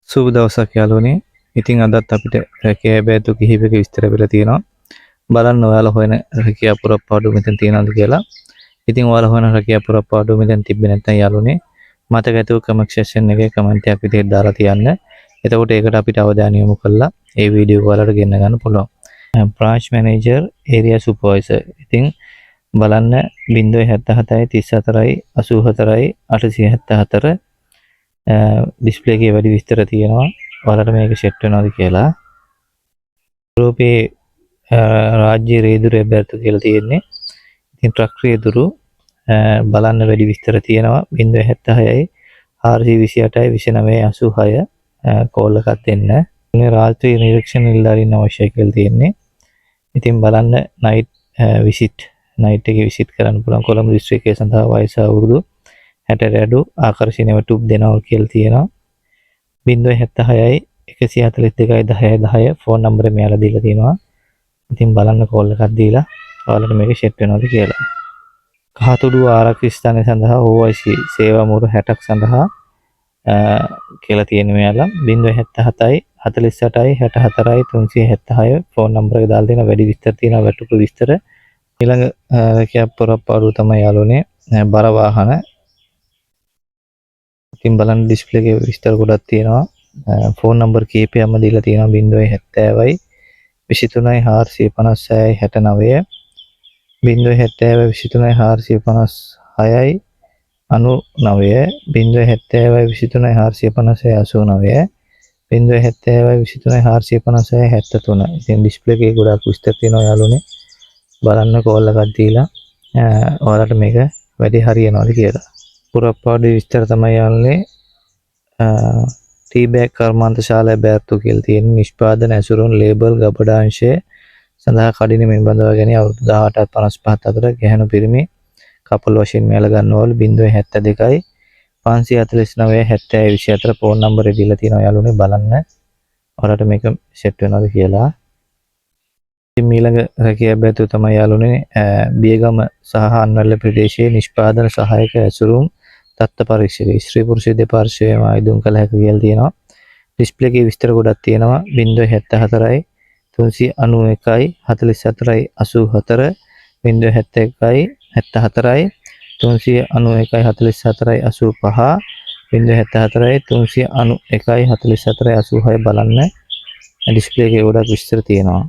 සුබ දවසක් යාළුවනේ. ඉතින් අදත් අපිට රැකියා බෑතු කිහිපයක විස්තර වෙලා තියෙනවා. බලන්න ඔයාලා හොයන රැකියා පුරප්පාඩු මෙතන තියෙනවද කියලා. ඉතින් ඔයාලා හොයන රැකියා පුරප්පාඩු මෙතන තිබ්බේ නැත්නම් යාළුවනේ මතක ඇතුව කමෙන්ට් සෙක්ෂන් එකේ කමෙන්ට් එකක් විදිහට දාලා තියන්න. එතකොට ඒකට අපිට අවධානය යොමු කරලා ඒ වීඩියෝ ඔයාලට ගෙන්න ගන්න පුළුවන්. Branch manager area supervisor. ඉතින් බලන්න 077 34 84 874 ඩිස්ප්ලේ එකේ වැඩි විස්තර තියෙනවා. ඔයාලට මේක සෙට් වෙනවද කියලා. යුරෝපයේ රාජ්‍ය රේදුරු එබ්බැර්තු කියලා තියෙන්නේ. ඉතින් ට්‍රක් රේදුරු බලන්න වැඩි විස්තර තියෙනවා. 076 428 29 86 කෝල් එකක් දෙන්න. මේ රාත්‍රී නිරීක්ෂණ නිලධාරීන් අවශ්‍යයි කියලා තියෙන්නේ. ඉතින් බලන්න නයිට් විසිට් නයිට් එකේ විසිට් කරන්න පුළුවන්. කොළඹ දිස්ත්‍රික්කයේ සඳහා වයස අවුරුදු 60ට අඩු ආකර්ෂණීය ටුබ් දෙනවා කියලා තියෙනවා. 076 142 10 10 ෆෝන් නම්බරේ මෙයාලා දීලා තියෙනවා. ඉතින් බලන්න කෝල් එකක් දීලා ඔයාලට මේක සෙට් වෙනවද කියලා. කහතුඩුව ආරක්ෂක ස්ථානය සඳහා OIC සේවා මුහුරු 60ක් සඳහා කියලා තියෙන මෙයාලා 077 48 64 376 ෆෝන් නම්බර එක දාලා දෙන වැඩි විස්තර තියෙනවා. වැටුපු විස්තර ඊළඟ රැකියා පුරප්පාඩුව තමයි යාළුවනේ බර වාහන. ඉතින් බලන්න ඩිස්ප්ලේ එකේ විස්තර ගොඩක් තියෙනවා. ෆෝන් නම්බර් කීපයක්ම දීලා තියෙනවා. 070 23 456 69 070 23 456 99 070 23 456 89 070 23 456 73. ඉතින් ඩිස්ප්ලේ එකේ ගොඩක් විස්තර තියෙනවා යාළුවනේ. බලන්න කෝල් එකක් දීලා ඔයාලට මේක වැඩි හරියනවද කියලා. පුරප්පාඩු විස්තර තමයි යාළුවනේ ටී බෑග් කර්මාන්ත ශාලාවේ බෑර්තු කියලා තියෙන නිෂ්පාදන ඇසුරුන් ලේබල් ගබඩාංශය සඳහා කඩිනමින් බඳවා ගැනීම අවුරුදු 18 55 අතර ගැහැණු පිරිමි කපල් වශයෙන් මෙයාලා ගන්නවලු 072 549 70 24 ෆෝන් නම්බරේ දීලා තියෙනවා යාළුවනේ. බලන්න ඔයාලට මේක සෙට් වෙනවද කියලා. ඉතින් ඊළඟ රැකියා බෑතු තමයි යාළුවනේ බියගම සහ අන්වැල්ල ප්‍රදේශයේ නිෂ්පාදන සහායක ඇසුරුම් තත්ත්ව පරීක්ෂක ස්ත්‍රී පුරුෂ දෙපාර්ශ්වයේම ආයුධම් කළ හැකි කියලා තියෙනවා. ඩිස්ප්ලේ එකේ විස්තර ගොඩක් තියෙනවා. 074 391 44 84 071 74 391 44 85 074 391 44 86 බලන්න ඩිස්ප්ලේ එකේ ගොඩක් විස්තර තියෙනවා.